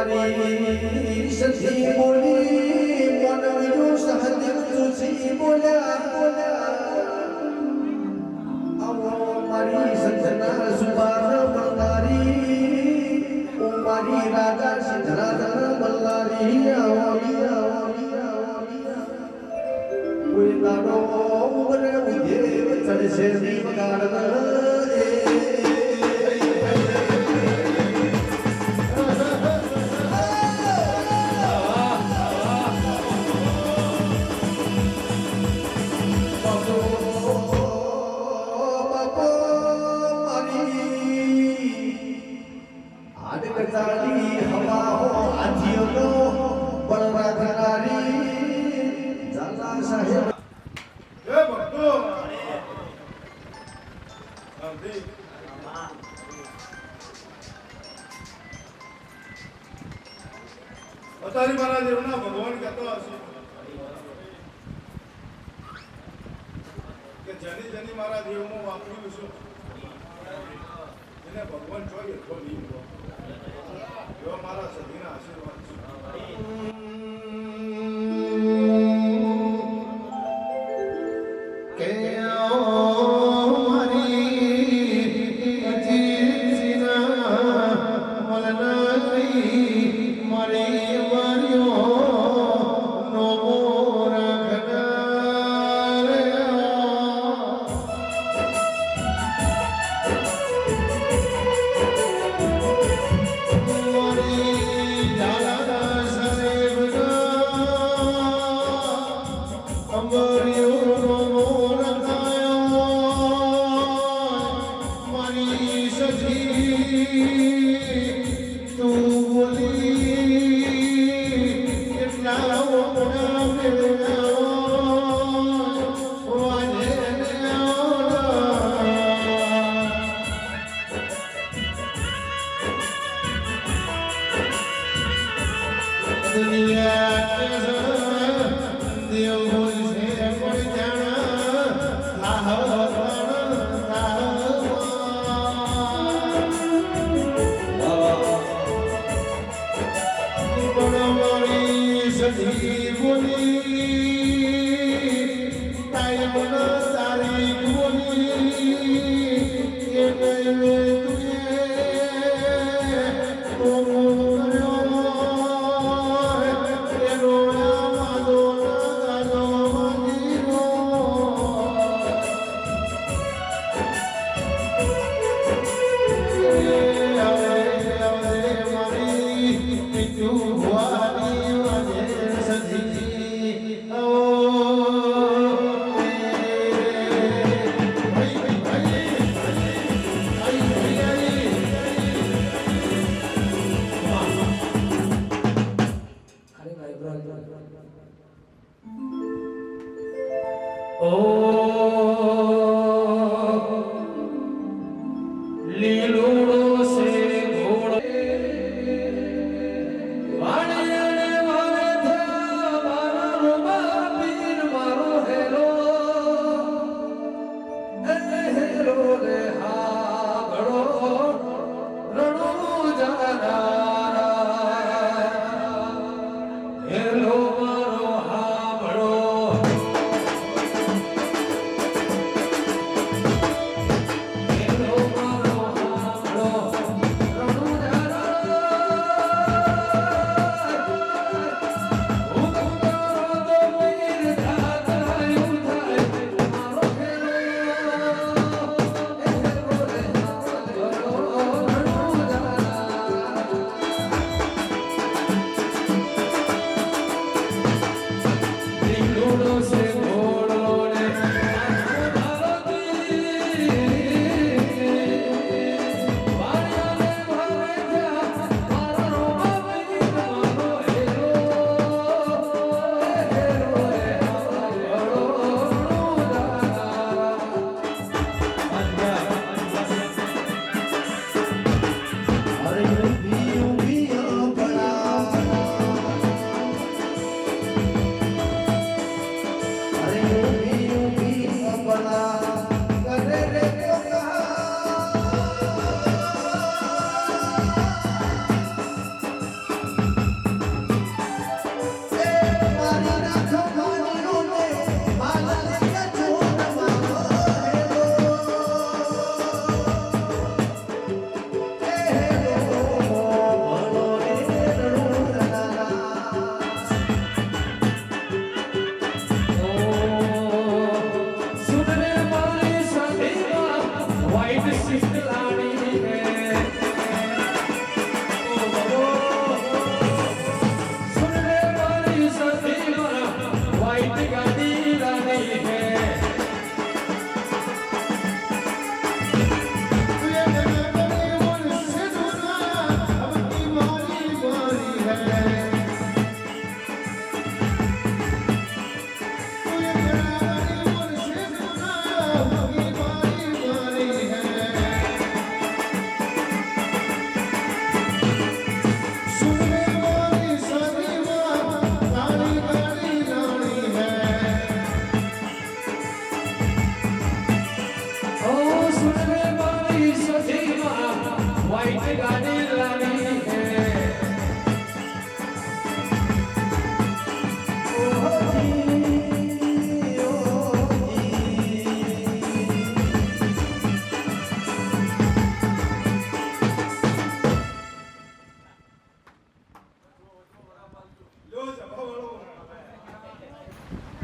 મારી સખી બોલી મન વિજો સહદેવ તુસી બોલ્યા આવો મારી સંજના સુબાન બલદારી ઓ મારી રાજા સિદ્ધરાજ બલદારી આવો કોઈ દાડો ઉરે ઉજે ચડશે દીપ ગાડ અતારી મારા દેવના ભગવાન કહેતો હશે કે જની જની મારા દેવમાં વાપર્યું છું એને ભગવાન જોઈએ તો નહીં એવા મારા સદીના આશીર્વાદ છે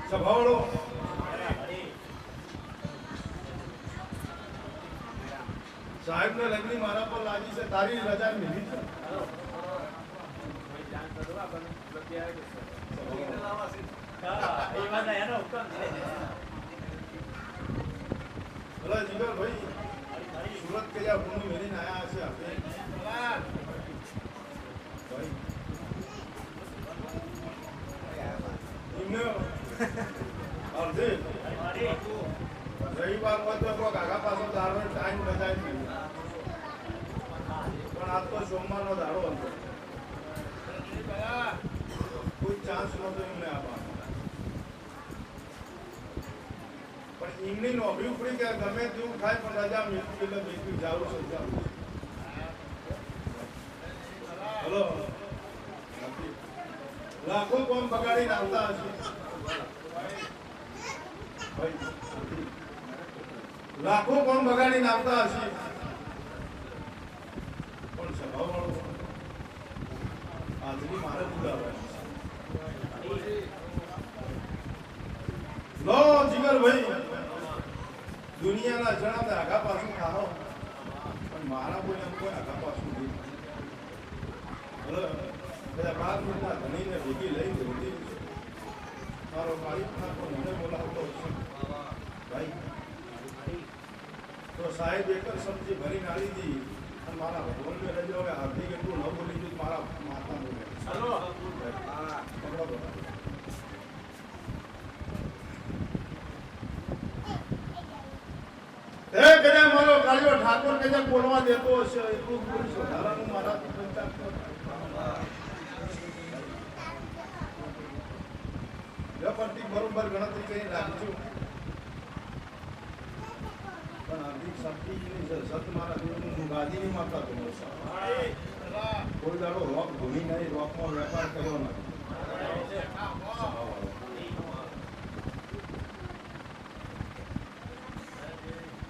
સભાવાળો સાહેબ ને લગની મારા પર લાગી છે તારી રજા મિલી છે ભલા જીગર ભાઈ સુરત કે જા પૂર્ણ મેરીને આયા હશે આપણે ભાઈ એમને અર્ધે રવિવાર હોય તો કોઈ કાકા પાસે દારો ટાઈમ બજાય નહીં પણ આજ તો સોમવારનો દાડો હતો કોઈ ચાન્સ નહોતો એમને આપવાનો પણ એમની નોકરી ઉપડી કે ગમે તેવું થાય પણ રજા મેળવી એટલે મેળવી જાવું સમજાવું હલો લાખો કોમ બગાડીને આવતા હશે લાખો કોમ બગાડીને આવતા હશે પણ સ્વભાવવાળો આજની મારે બોલાવવાની લો જીગર ભાઈ દુનિયાના જણાને આગા પાછું ખાઓ પણ મારા કોઈ આગા પાછું નહીં બધા 5 મિનિટના ધણીને ભેગી લઈને જતી મારો માલિક મને બોલાવતો ભાઈ તો સાહેબ એક જ સબ્જી ભરીને આલી હતી અને મારા ભગવાનને રજો હવે હાર્દિક એટલું ન બોલી દીધું મારા માતા બોલે ચાલો હા પકડો એ કર્યા મારો કાળિયો ઠાકોર કે બોલવા દેતો હશે એટલું બોલીશું ધારાનું મારાથી પંચાયત પ્રતિક બરોબર ગણતરી કરી રાખજો પણ હાર્દિક શક્તિની સત મારા દેવનું ગાદીની માતા તો કોઈ દાડો રોક ભૂલી નહીં, રોકમાં વેપાર કર્યો નથી.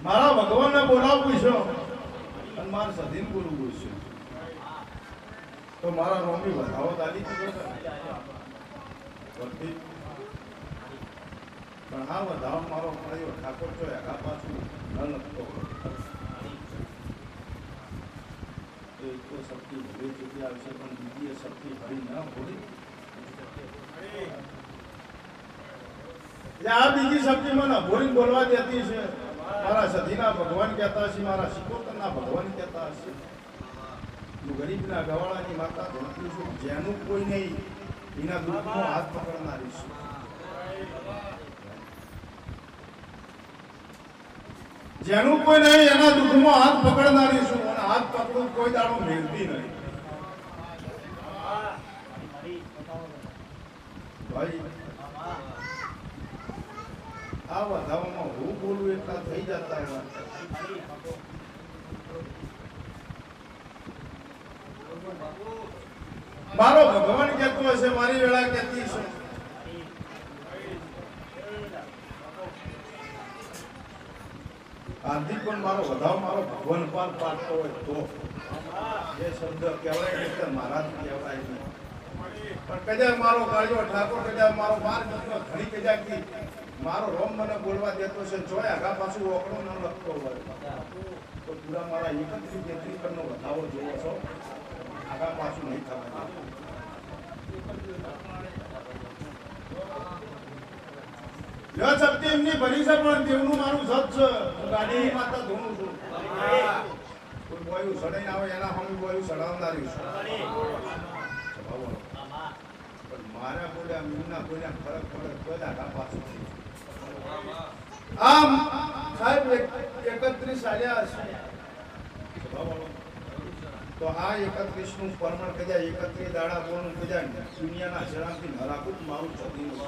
મારા ભગવાનને બોલાવવું છે અને મારે સધીને બોલવું છે તો મારા રોમી વધાવો દાદી પણ હા વધાવો મારો મળ્યો ઠાકોર છો એકા પાછું ન લખતો એક તો શક્તિ ભૂલી ચૂકી આવશે પણ બીજી એ શક્તિ ભરી ન ભૂલી આ બીજી શક્તિ મને ભૂલી બોલવા દેતી છે. મારા સધીના ભગવાન કહેતા હશે, મારા શિકોતરના ભગવાન કહેતા હશે. હું ગરીબના ગવાળાની માતા ધોતી છું, જેનું કોઈ નહીં એના દુઃખનો હાથ પકડનારી છું. જેનું કોઈ નહીં એના દુઃખમાં હાથ પકડનારી છું અને હાથ પકડું કોઈ દાડો મેળવી નહીં. ભાઈ આ વધાવામાં હું બોલું એટલા થઈ જતા હોય. મારો ભગવાન કહેતો હશે, મારી વેળા કહેતી છે. હાર્દિક પણ મારો વધાવ મારો ભગવાન પાર પાડતો હોય તો એ શબ્દ કહેવાય નહીં, મારાથી કહેવાય નહીં. પણ કદાચ મારો કાળિયો ઠાકોર, કદાચ મારો બાર મિત્રો ઘણી કદાચ મારો રોમ મને બોલવા દેતો છે, જોય આગા પાછું ઓકડો ન લખતો હોય તો પૂરા મારા 31-33 પરનો વધાવો જોવો છો, આગા પાછું નહીં થવા. શક્તિ એમની ભરી છે પણ દેવનું મારું સત છે. હું ગાડીની માતા ધોનું છું. કોઈ બોયું સડાઈને આવે એના હમી બોયું સડાવનારી છું. પણ મારા બોલ્યા મીના બોલ્યા ફરક પડે તો જ આગા પાછું. આમ સાહેબ 31 આલ્યા હશે તો આ 31 નું પરમણ કજા 31 દાડા બોલનું કજા દુનિયાના શરામથી ન રાખું મારું જતીનું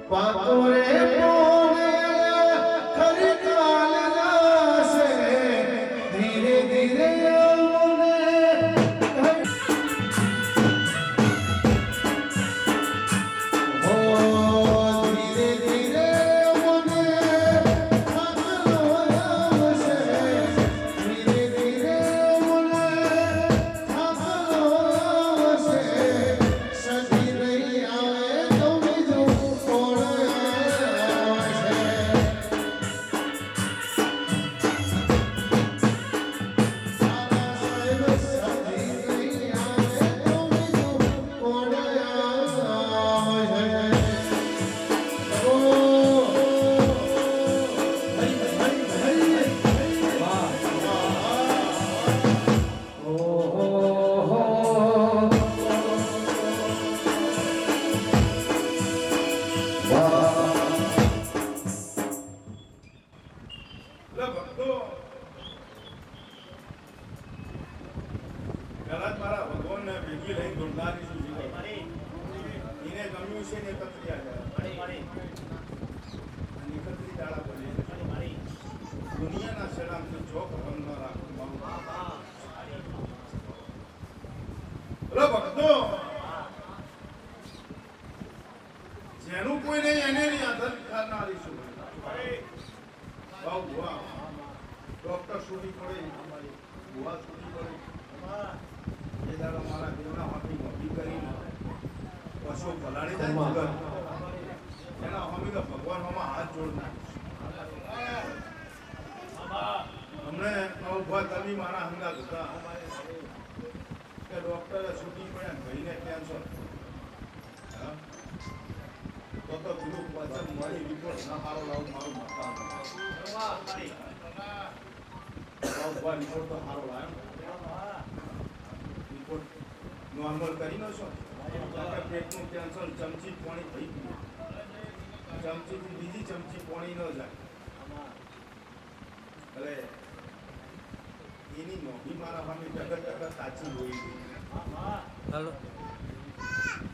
પાકોરે પોને ખરી કાલ જાશે ધીરે ધીરે દુનિયાના શરામથી જોક રંગ ન રાખું. ભક્તો જેનું કોઈ નહીં એને નહીં આદત કરનારી છું. ડોક્ટર છૂટી પડે, ભુવા છૂટી પડે, એ દાડો મારા દેવના હાથી મોટી કરીને પશુ ભલાડી જાય એના હમી ભગવાન હાથ જોડનાર. અમને ઉભા તમે મારા હંગાત હતા કે ડોક્ટરે છૂટી પડ્યા ભાઈને કેન્સર તો પેલું વચન મારી રિપોર્ટ ના સારો લાવું મારું મતા ઉભા રિપોર્ટ તો સારો લાવ્યો. રિપોર્ટ નોર્મલ કરી નો છો પેટનું કેન્સર ચમચી પાણી થઈ ગયું, ચમચીથી બીજી ચમચી પાણી ન જાય એટલે એની નોંધી મારા સામે ટગર ટગર સાચી હોઈ ગઈ. હેલો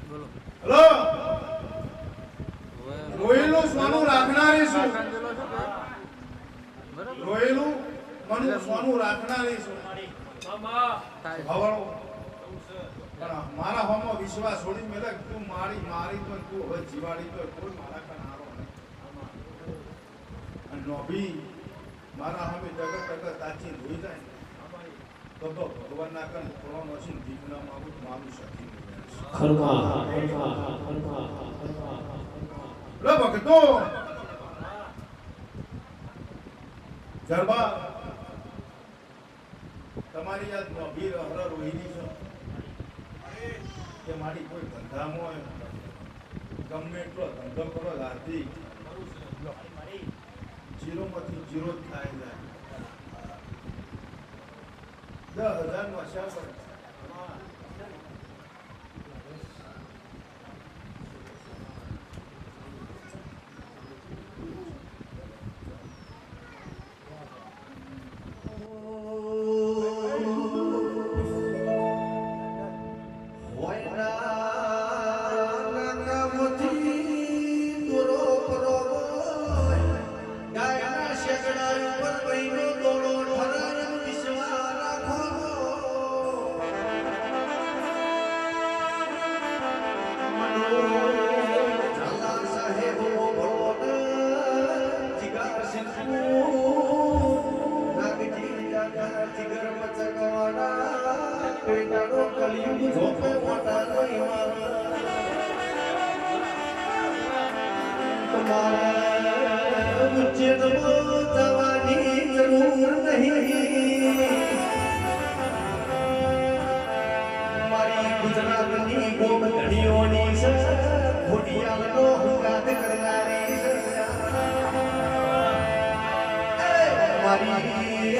બોલો. હેલો સોનું રાખનારી છું. રોયેલું મનું સોનું રાખનારી છું. હવાળો પણ મારા હોમો વિશ્વાસ છોડી મેલે તું મારી તો તું હવે જીવાડી તો કોઈ મારા કનારો નહીં. અને નોભી મારા સામે જગત તાચી ધોઈ જાય તો ભગવાનના કણ થોડો નોશી ભીખ ન માગું મારું શક્તિ લો ભક્તો ગરબા તમારી યાદ નોભી હર રોહિણી છે કે મારી કોઈ ધંધામાં હોય ગમે એટલો ધંધો કરો રાતી જીરોમાંથી જીરો જ થાય જાય 10,000 નો આશા પડે.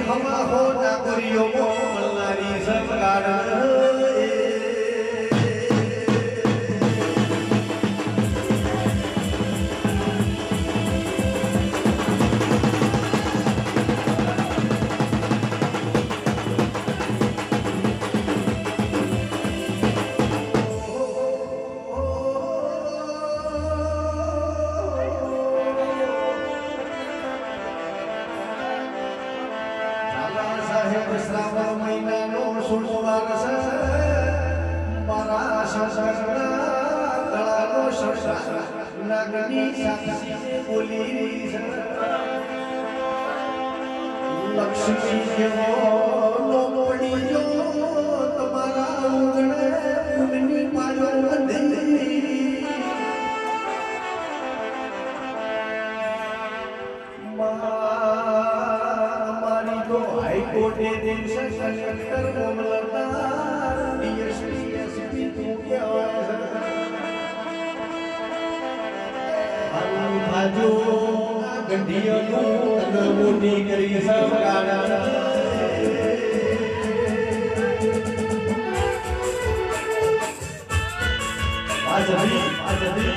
હમા હો ના કરિયો મલ્લારી સરકાર શ્રાવણ મહિનાનો સોમવાર છે મારા શાસકના ગળાનો શણગાર નાગની સાક્ષી બોલી છે લક્ષ્મી જેવો નો પડી જો તમારા આંગણે ફૂલની માળો બંધી હાઈકોર્ટે દિવસે કલેક્ટર મામલતદાર ડીએસપી એસપી તું કહેવાય હારું ભાજો ગંઢિયાનું તને મોટી કરી સવગાડા આજવી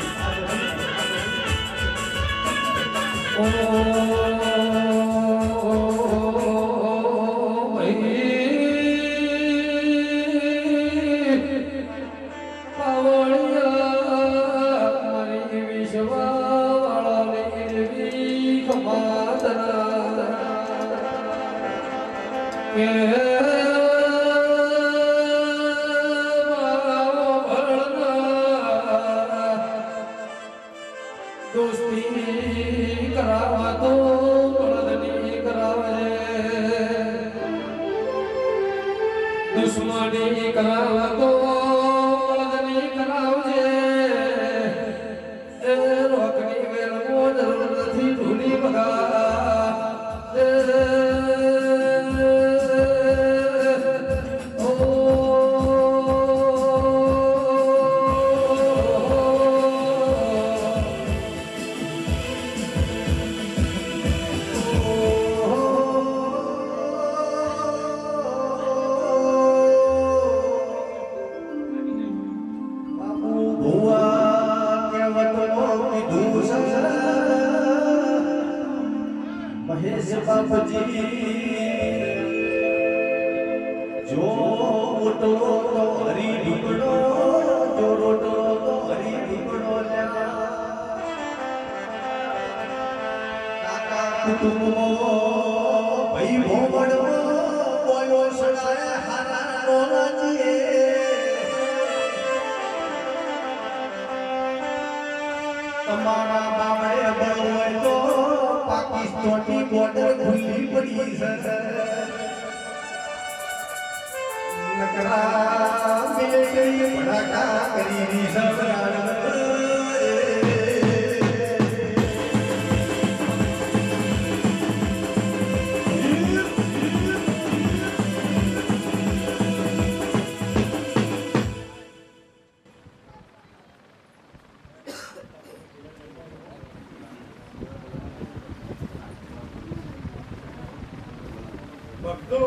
દોસ્તી કરાવા તો બળદની કરાવે દુશ્મની કરાવા તો બળદની કરાવજે એ રોકની વેલમો જરૂર નથી ઢૂલી બગા મહેશ બાપજી જો મોટો તો હરી ઢુકડો જો રોટો તો હરી ઢુકડો કુટુંબો ભાઈ ભોગડવો બોયો સડાય હારા નો રાજીએ તમારા બાપડે બળવો તો પાકિસ્તાનની બોર્ડર ખુલ્લી પડી છે નકરા મિલિટરી ભડાકા કરી રી ભક્તો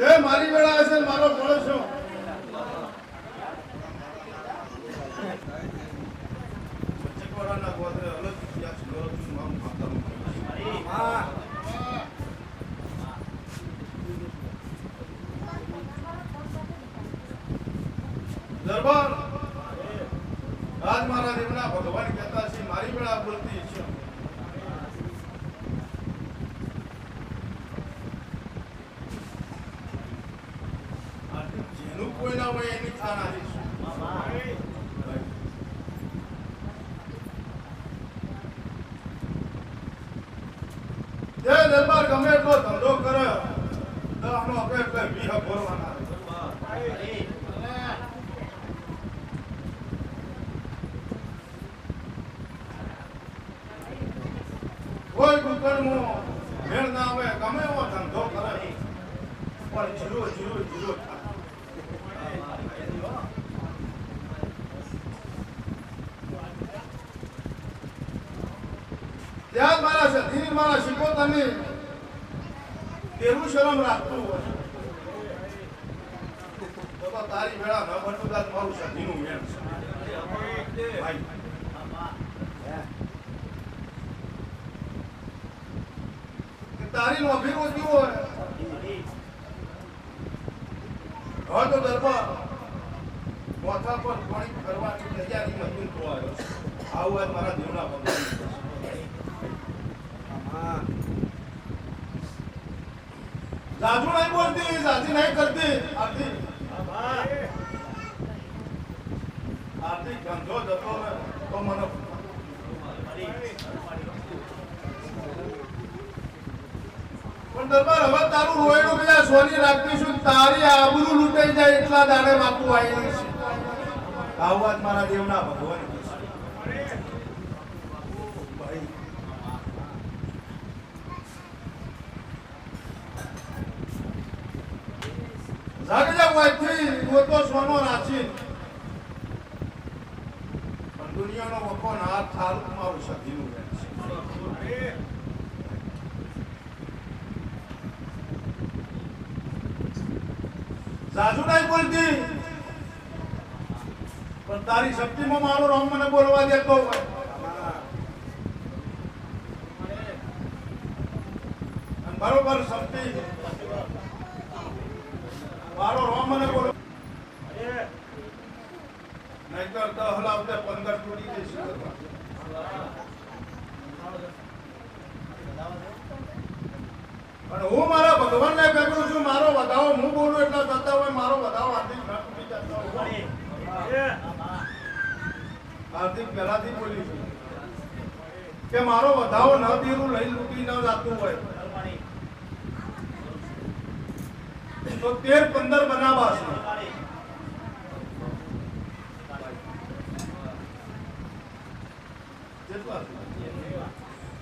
એ મારી વેળા હશે મારો પડોશો ચકવાડાના ગોત્રે અલગ ત્યાં સુરત નામ માતાનું દરબાર આજ મારા દેવના ભગવાન કહેતા છે મારી વેળા બોલતી છે જેનું કોઈ ના હોય એની થાન આવીશું જે દરબાર ગમે એટલો ધંધો કરે તો આનો આપણે એટલે વિહ ભરવાના કોઈ દુકાનમાં મેળ ના આવે ગમે એવો ધંધો કરે પણ જીરો જીરો જીરો ત્યાં મારા સતીની મારા શિકોતરની તેવું શરમ રાખતું હોય તો તારી વેળા ન બનતું મારું સતીનું મેળ છે ભાઈ તારી નોકરી રોજી હોય હવે તો દરબાર મોથા પર પાણી કરવાની તૈયારી મંજૂર તો આવ્યો આવું આજ મારા દેવના ભગવાન જાજુ નહીં બોલતી જાજી નહીં કરતી આરતી આરતી ગંધો જતો ને તો મને પણ દરબાર હવે તારું રોયડું બીજા સોની રાખતીશું તારી આબરૂ લૂંટાઈ જાય એટલા દાડે બાપુ આવેલી છે આવું આજ મારા દેવના ભગવાન જાગજા વાયથી ગોતો સોનો રાચી પણ દુનિયાનો વખો ના થારું મારું સતીનું વેણ છે જાજુ નહીં બોલતી પણ તારી શક્તિમાં મારો રામ મને બોલવા દેતો હોય બરોબર શક્તિ મારો રામ મને બોલો નહીતર તો હલાવતે 15 તૂટી જશે પણ હું મારા ભગવાનને કહેલું છું મારો વધાવો હું બોલું એટલા થતા હોય મારો વધાવો હાર્દિક ન તૂટી જતો હોય હાર્દિક પહેલાથી બોલી છું કે મારો વધાવો ન દીરું લઈ લૂટી ન જાતું હોય તો 13-15 બનાવા છે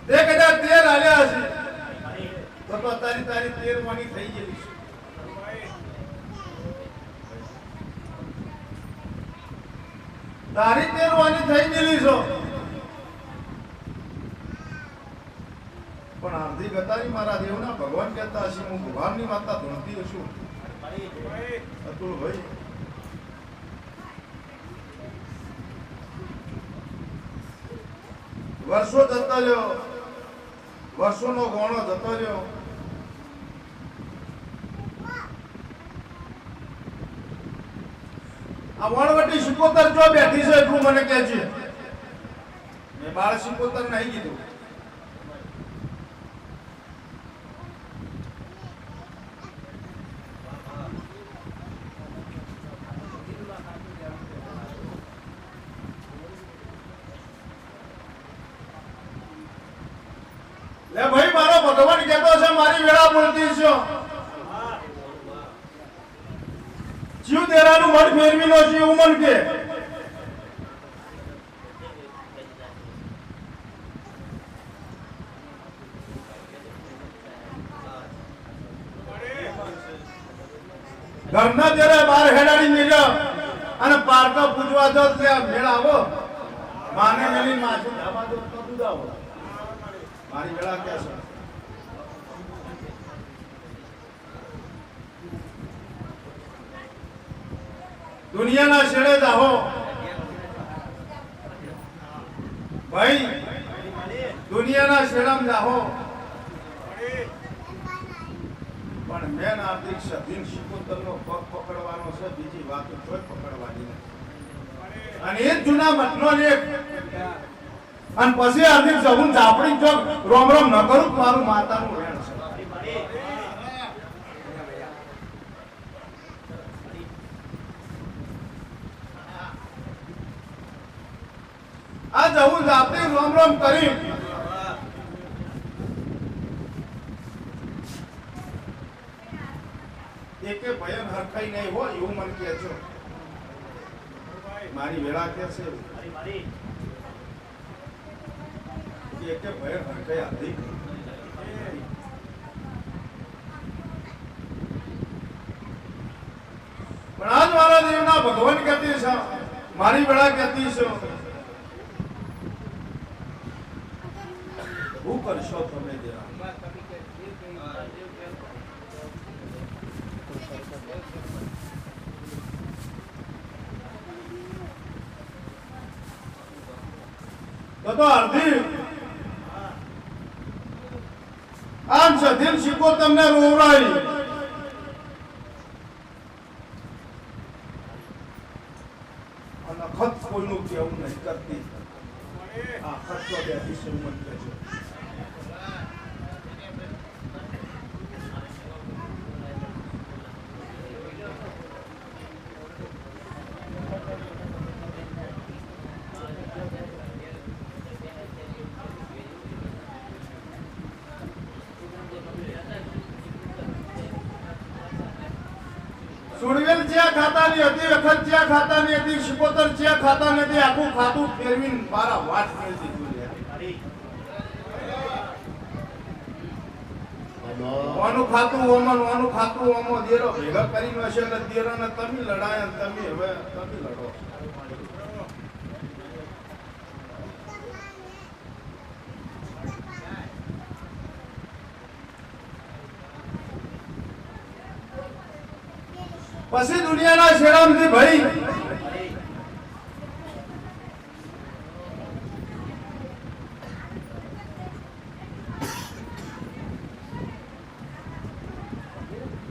દેખ કદાચ 13 આલ્યા છે તો તારી 13 વાની થઈ ગયેલી છે તારી તેરવાની થઈ ગયેલી છો પણ હાર્દિક ગતારી મારા દેવના ભગવાન કહેતા હશે હું ભગવાનની માતા ધૂણતી છું અતુલભાઈ વર્ષો જતા રહ્યો વર્ષોનો ગોણો જતો રહ્યો આ વણવટી શિકોતર જો બેઠી છે એટલું મને કહે છે મેં બાળ શિકોતર નહીં કીધું લે ભાઈ મારો ભગવાન કહેતો છે મારી વેળા બોલતી છે જીવ દેરાનું મન ફેરવી નો છે ઉમન કે ઘરના તેરે બાર હેડાડી મેલ્યો અને પારકા પૂજવા જો એટલે મેળા આવો માને મેલી માછું ધાબા દો તો દુદાવો મારી વેળા કે છે દુનિયાના છેડે જાહો ભાઈ દુનિયાના છેડામાં જાહો પણ મેન આર્થિક સધીન શિકોતરનો પગ પકડવાનો છે બીજી વાતો કોઈ પકડવાની નથી અને એ જૂના મતનો એક અને પછી આર્થિક સહુન ઝાપડી ચોક રોમ રોમ ન કરું મારું માતાનું રેણ છે આ જવું ઝાપડી રોમ રોમ કરી એકે ભયન હરખાઈ નહીં હોય એવું મને કહે છો મારી વેળા કે છે એકે ભયન હરખાઈ હતી પણ આજ મારા દેવના ભગવાન કહેતી છે મારી વેળા કહેતી છે શું કરશો તમે જરા તો અડધી આમ સધીર શીખો તમને રોવરાઈ અને ખત કોઈનું કેવું નહીં કરતી આ ખત તો બેઠી છે મત કહેજો સુરવેલ જ્યાં ખાતાની હતી વખત જ્યાં ખાતાની હતી શિકોતર જ્યાં ખાતા નથી આખું ખાતું ફેરવીને મારા વાત કરી દીધું ઓનું ખાતું ઓનું ખાતું ઓમો દેરો ભેગા કરીને હશે એટલે દેરાને તમે લડાય તમે હવે તમે લડો પછી દુનિયાના શેરામથી ભાઈ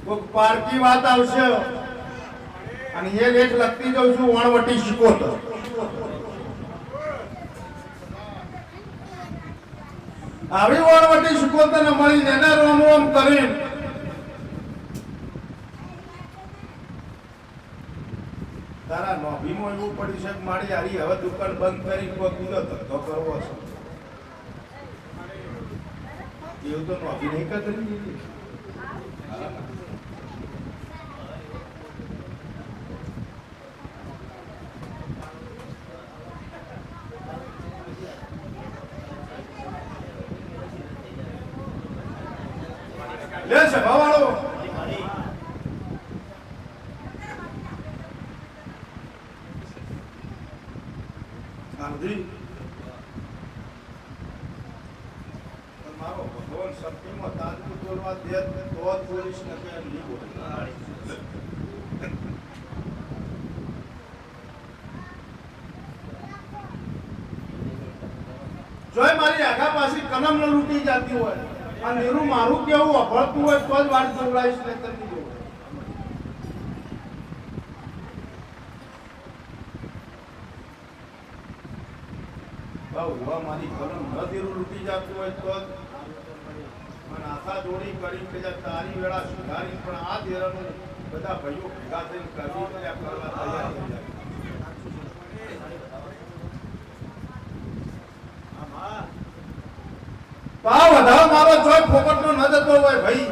કોઈક પારકી વાત આવશે અને એ લેખ લખતી જાઉં છું વણવટી શિકોતર આવી વણવટી શિકોતર ને મળીને એને રોમ રોમ કરીને તારા નોભીમાં એવું પડ્યું છે કે મારી હારી હવે દુકાન બંધ કરી કોઈ કુદો ધંધો કરવો છે એવું તો નોભી નહીં કરી લે છે ભાવાળો તો જ બોલીશ ને કે નહીં બોલીશ. જોય મારી આગા પાછી કલમ ન લૂંટી જતી હોય અને એનું મારું કેવું અભળતું હોય તો જ વાત જોવડાવીશ ને તને જોવ. મારી કલમ ન ધીરું લૂંટી જતું હોય તો જ અને આશા જોડી કરી કે તારી વેળા સુધારી પણ આ ધીરાનું બધા ભાઈઓ ભેગા થઈને કરવી કરવા તૈયાર થઈ જાય. ભાવ વધારો મારો જોઈ ફોકટનો ન જતો હોય ભાઈ.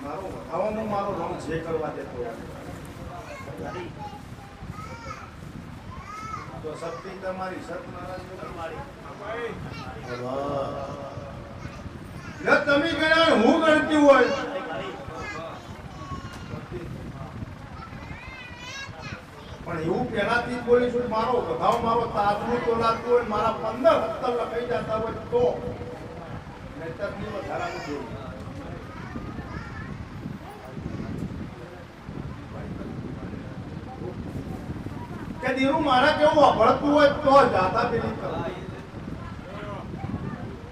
મારો વધાવાનો મારો રંગ જે કરવા દેતો હોય તો શક્તિ તમારી સતનારાયણ તમારી. તમે ગણ્યા હું ગણતી હોય પણ એવું પેલાથી બોલીશું મારો વધાવ મારો તાજનું તો લાગતું હોય મારા 15-17 લખાઈ જતા હોય તો નહીતર ની વધારાનું જોયું. કે દીરું મારા કેવું અભળતું હોય તો જાતા પેલી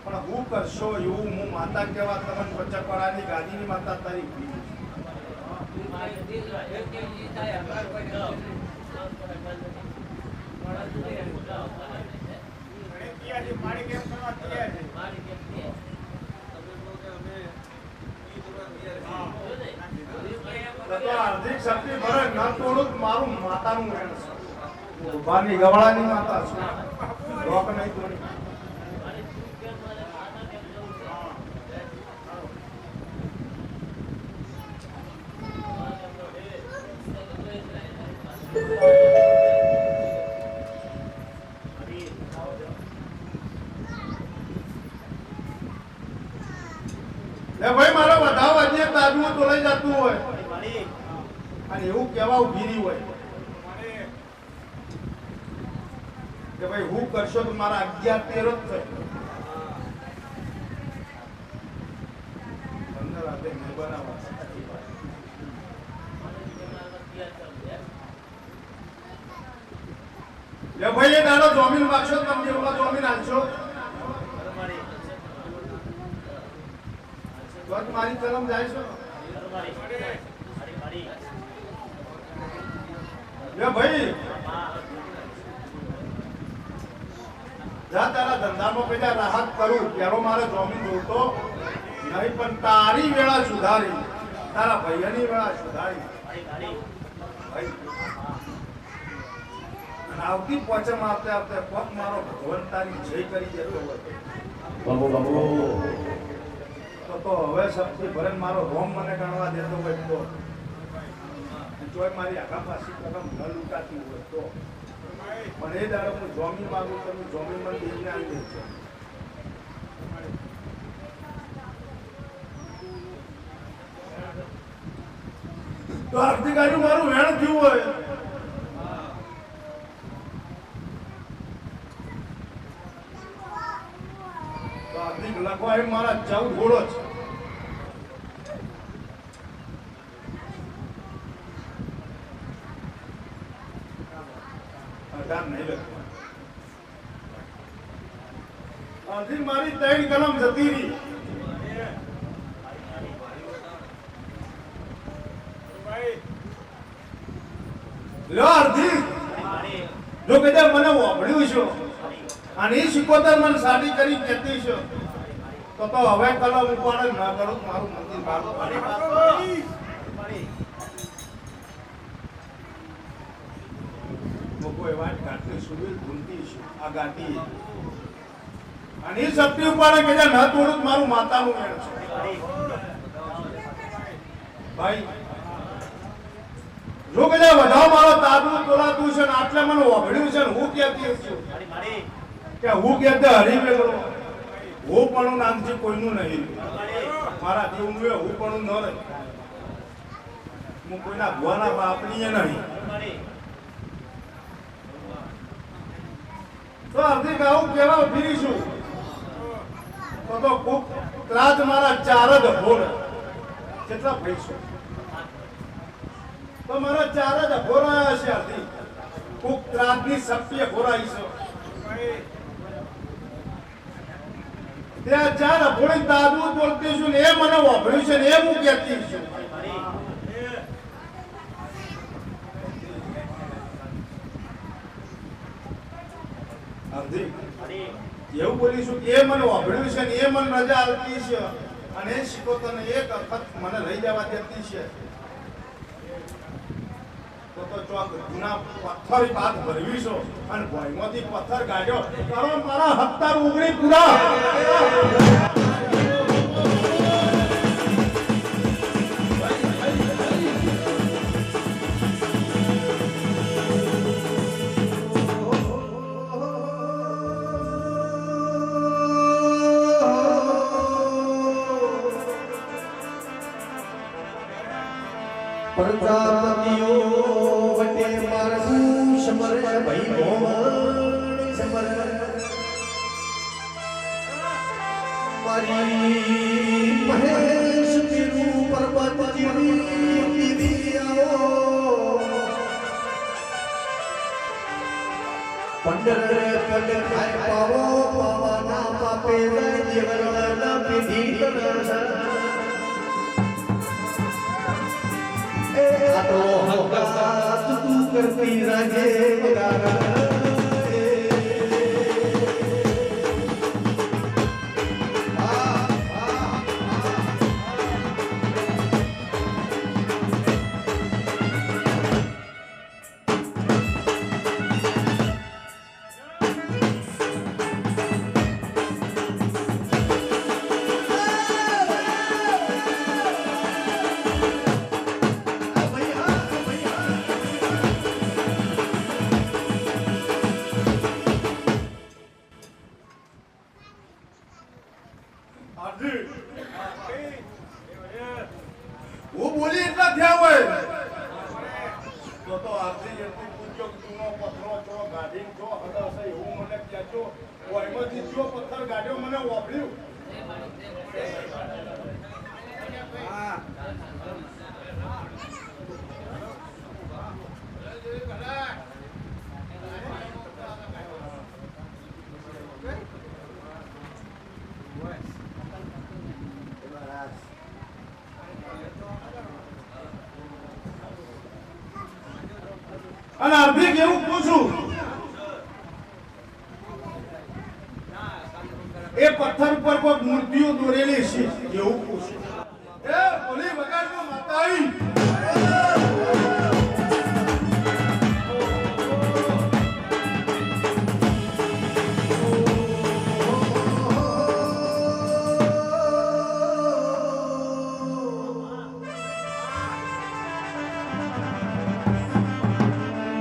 પણ હું કરશો એવું હું માતા કેવા તમને પચકવાળાની ગાદીની માતા તારી આર્થિક શક્તિ ભરે ન તોડું મારું માતાનું વેણ છે. ઉભાની ગવળાની માતા છે રોક નહીં તોડી. ભાઈ મારો વધાવ હજી તાજવું તો લઈ જતું હોય અને એવું કેવા ઉભી હોય કે ભાઈ હું કરશો તો મારા 11-13 જ થાય. 15 રાતે નહીં બનાવવા. ભાઈ એ દાડો જમીન માગશો તમે જેવડા જમીન આલશો તો મારી કલમ જાય છે. ભાઈ જા તારા ધંધામાં પેલા રાહત કરું પેલો મારે જમીન જોતો નહીં પણ તારી વેળા સુધારી તારા ભાઈની વેળા સુધારી આવતી પોચમ આપતે આપતે પગ મારો ભગવાન તારી જય કરી દેતો હોય તો હવે સબથી ભરે મારો રોમ મને ગણવા દેતો હોય તો જોઈ મારી આગા પાછી કલમ ન લૂંટાતી હોય તો પણ એ દાડો હું જમીન માંગુ તો જમીન મને દેવીને આવી દે છે. તો આવતીકાલે મારું વેણ થયું હોય તો આવતી લખવા એ મારા 14 ઘોડો છે. મારી 3 કલમ જતી રહી. જો કદાચ મને વાપર્યું છે અને એ શીખોતર મને સાડી કરી કહેતી છે તો હવે કલમ ઉપાડે ના કરું મારું મંદિર મારું કોઈ વાત ઘાટની સુવિલ ભૂલતી છે આ ગાટી અને એ શક્તિ ઉપાડે કે ન તોડું મારું માતાનું મેળ છે. ભાઈ જો કદાચ વધાવ મારો તાબલું તોલાતું છે ને આટલે મને ઓભળ્યું છે ને હું કહેતી છું કે હું કહેતે હરી વેલો હું પણ નામથી કોઈનું નહીં મારા દેવનું એ હું પણ ન રહે હું કોઈના ભુવાના બાપની નહીં. તો અર્ધિક આવું કેવા ફીરીશું તો કોક ત્રાજ મારા 4 જ અભોર કેટલા પૈસો તો મારા 4 જ અભોરાયા છે આથી કોક ત્રાજની શક્તિએ ઘોરાઈ છે ત્યાં 4 અભોળી દાદુ બોલતી છું ને એ મને વાપર્યું છે ને એ હું કહેતી છું એવું બોલીશું કે એ મને વાપર્યું છે ને એ મને રજા આપતી છે અને એ શીખોતરને એક વખત મને લઈ જવા દેતી છે તો ચોક જૂના પથ્થર બાદ ભરવી છો અને ભોયમાંથી પથ્થર કાઢ્યો તારો મારા હપ્તા ઉગડી પૂરા પ્રજાપતિઓ વટે મારું સમર ભઈ ભોવન સમર મારી મહેશ પીરું પર્વત જીવી દીદી આવો પંડર પડ ખાય પાવો પાવાના પાપે દેવરના પીધી તર तो हक्का तू करती राजे वगारा હું બોલી એટલા થયા હોય તો આરતી એટલી પૂછ્યો કે તુનો પથ્થરો છો ગાડીન છો હદસ એવું મને કહેજો ઓયમાંથી જો પથ્થર ગાડ્યો મને વાપર્યું હા અને હાર્દિક એવું પૂછું એ પથ્થર ઉપર કોઈ મૂર્તિઓ દોરેલી છે એવું પૂછું એ ભોલી વગાડનો માતા આવી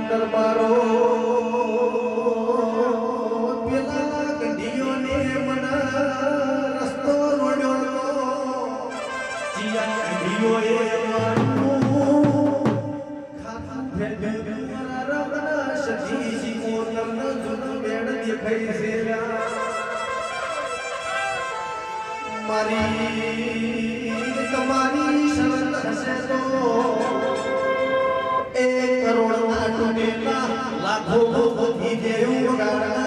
દરબારો પેલા ગઢીઓને મના રસ્તો રોડ્યો જીયા ગઢીઓએ મારું ખાતા ફેર મારા રબના સજીજી મોતરનો જુનો બેડ દેખાઈ છે મારી તમારી શરત હશે તો 1 કરોડ ના ટુકડા લાખો ભૂખી જેવું ગાડા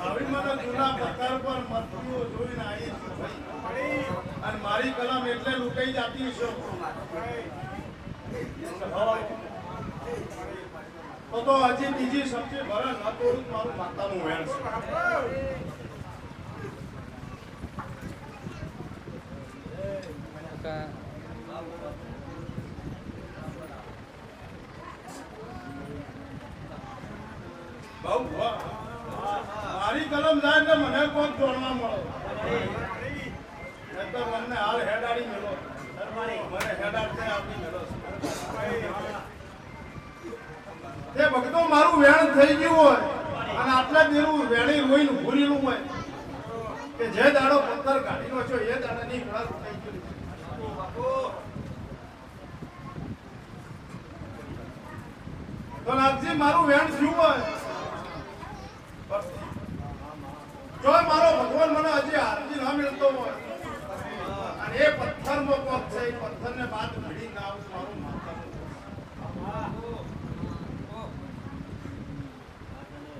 આવી મને જૂના પથ્થર પર મરતીઓ જોઈને આવી છું ભાઈ અને મારી કલમ એટલે લૂંટાઈ જતી છે તો હજી બીજી સબ્જી ભરે ન તોડું મારું માતાનું વેણ છે બહુ મારી કલમ જાય તો મને કોણ જોડવા મળે મને હાલ હેડાડી મેળો મને હેડા મારું વેણ થઈ ગયું હોય અને આટલા દેરું વેણી રોઈને ભૂરેલું હોય કે જે દાડો પથ્થર કાઢીનો છો એ દાડાની ઘર થઈ ગયું તો નાથજી મારું વેણ થયું હોય જો મારો ભગવાન મને હજી આરતી ના મળતો હોય અને એ પથ્થરનો પગ છે એ પથ્થરને બાદ ભીડી ના આવું મારું માતાનું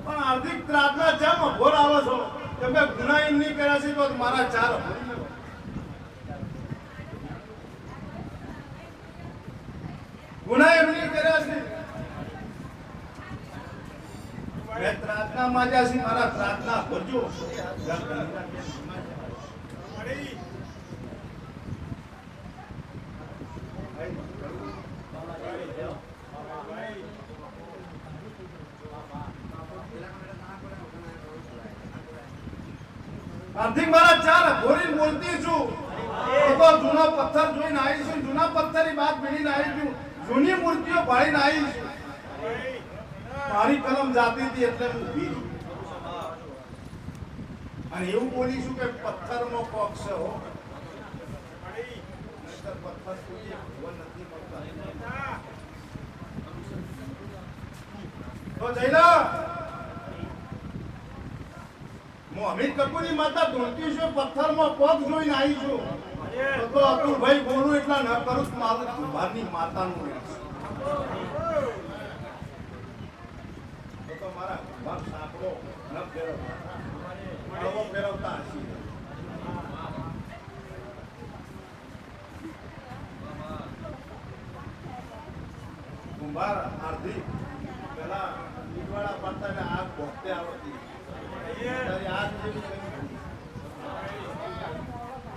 પણ હાર્દિક પ્રાર્થના જેમ અઘોર આવો છો કે મેં ગુનાહિત નહીં કર્યા છે તો મારા ચાર ગુનાહિત નહીં કર્યા છે મેં પ્રાર્થના માંગ્યા છે મારા પ્રાર્થના ભરજો હાર્દિક મારા ચાર ભોરી બોલતી છું તો જૂનો પથ્થર જોઈને આવી છું જૂના પથ્થરની વાત ભીડીને આવી છું જૂની મૂર્તિઓ ભાળીને આવી છું મારી કલમ જાતી હતી એટલે હું વીર અને એવું બોલીશું કે પથ્થરનો પક્ષ હો નહીંતર પથ્થર કોઈ ભગવાન નથી મળતા તો જઈલા હું અમિત કપૂરની માતા ધોળકી છું પથ્થરમાં પગ જોઈને આવી છું તો અતુલભાઈ બોલું એટલા ન કરું મારું કુંભારની માતાનું તો મારા કુંભાર સાંકળો ન ફેરવતા ફેરવતા હશી કુંભાર હાર્દિક પેલા ઈડવાળા પાડતા આગ ભોગતે આવતી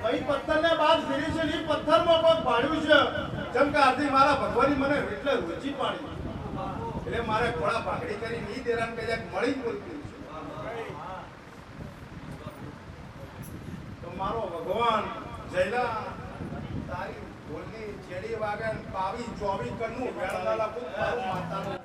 કઈ પથ્થરને બાદ ફેરી છે એ પથ્થરમાં પગ પાડ્યું છે જેમ કે આથી મારા ભગવાનની મને એટલે રુચિ પાડી એટલે મારે ઘોડા ભાગડી કરી ની દેરાન કદાચ મળી બોલતી તો મારો ભગવાન જયલા તારી બોલની છેડી વાગન પાવી 24 કન્નું વેળાલા પુત મારું માતાનું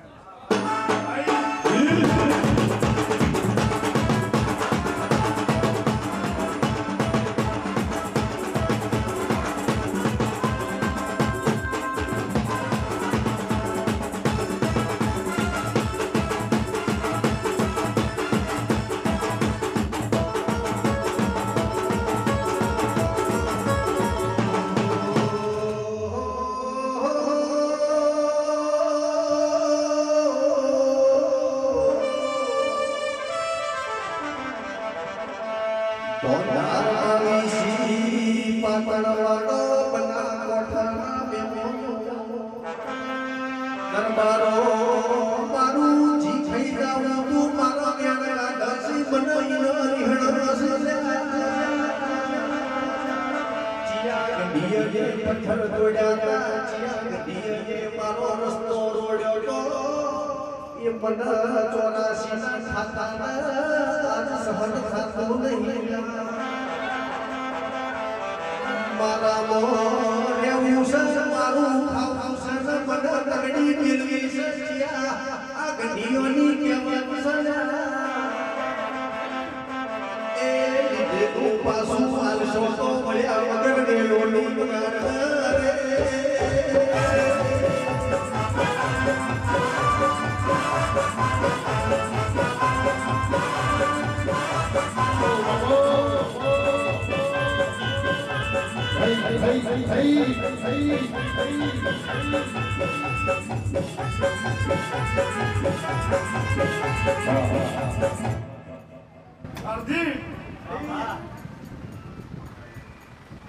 પથ્થર તોડ્યા મારો રસ્તો રોડ્યો એ મને 84 ના ખાતા આજ સહન થતું નહીં મારા મોરેવું છે મારું ખાવું છે મને તગડી દિલવી છે આ ગઢીઓની કેવત છે એ લીધે તું પાછું આલશો તો મળ્યા વગર ગયોની બગાડ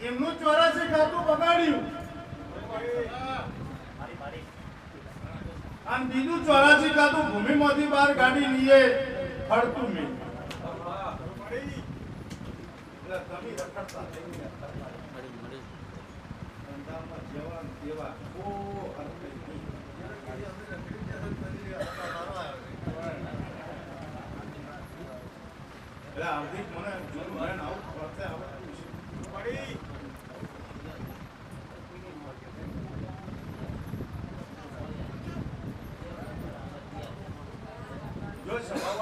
એમનું 84 ખાતું બગાડ્યું અને બીજું 84 ખાતું ભૂમિમાંથી બહાર કાઢી લઈએ ફરતું મેં હાર્દિક મને જૂનું બેન આવું ફરતે આવડતું છે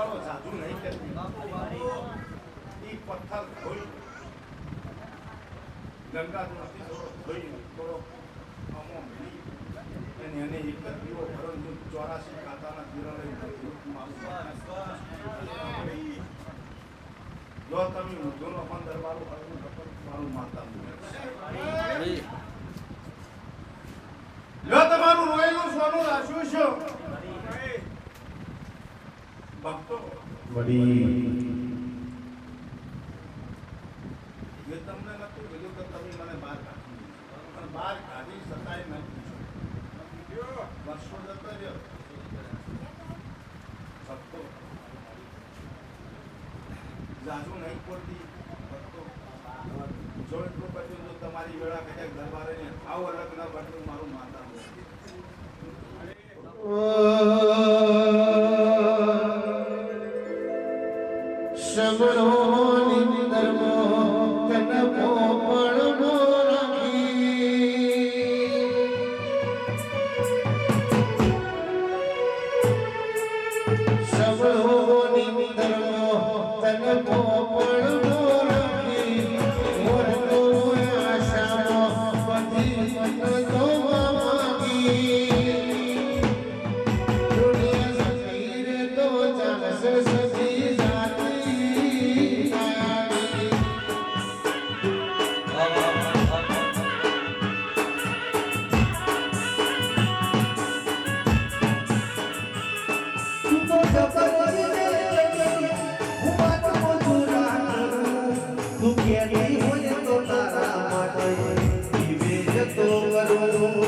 દરબારો સાધુ નહીં કરતી ઈ પથ્થર ધોઈ ગંગા નદી ધોઈ થોડો અમો મિલી અને એને એક જ દીવો ભરણ 84 કાતાના કિરણે જો તમે ઊંધોનો પણ દરબારો મારું માતા જો તમારું રોયેલું સોનું રાખ્યું છે ભક્તો એ તમને નતું કીધું કે તમે મને બહાર કાઢી પણ બહાર કાઢી શકાય નથી વર્ષો જતો રહ્યો ભક્તો જાજુ નહીં પડતી ભક્તો જો એટલું બધું જો તમારી વેળા કદાચ દરબારે આવો અલગ ના બદલું મારું માતા સગળો નિંદરમો કનપો પડમો રાખી સગળો નિંદરમો કનપો પડમો રાખી મોરતો આશામાં બધી તો માગી દુનિયા સતીર તો ચાલશે સતી તું કેરી હોય તો તારા માટે વિવેક તો કરું